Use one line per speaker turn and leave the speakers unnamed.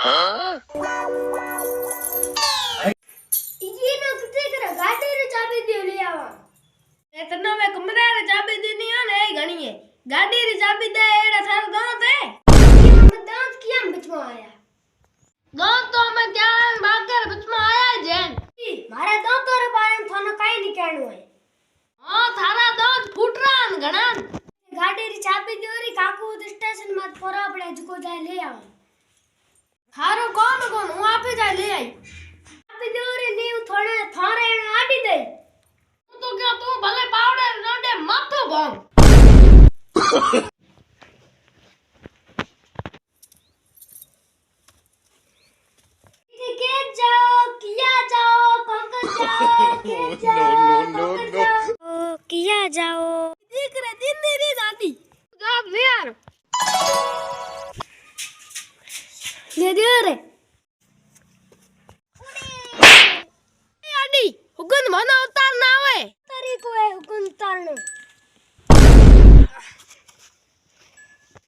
ये ना किथे करे गाड़ी रे चाबी दे ले आवा ए तन्नो में कमरे रे चाबी देनी है ने घणी है गाड़ी री चाबी दे एड़ा थारो दांत है ये हम दांत किया बचमा आया दांत तो मैं त्यान बाकर बचमा आया जेन मारे दांत रे बारे थाने काई नहीं कहणो है हां थारा दांत फूटरा न घणा गाड़ी री चाबी देरी काकू स्टेशन में पोरा पड़े जको जाए ले आवा थारो कौन कौन हूं आपे जाए ले आई चाबी देरी नीव थोड़े थारे आडी दे तो क्या तू भले पावडे नोडे माथो भंग के जाओ किया जाओ पंकज जाओ के जाओ नो किया जाओ देख रे दिन रे दादी गाब ले यार ले दे रे आडी हुकुन मना उतार ना आवे तारी को है हुकुन उतारनो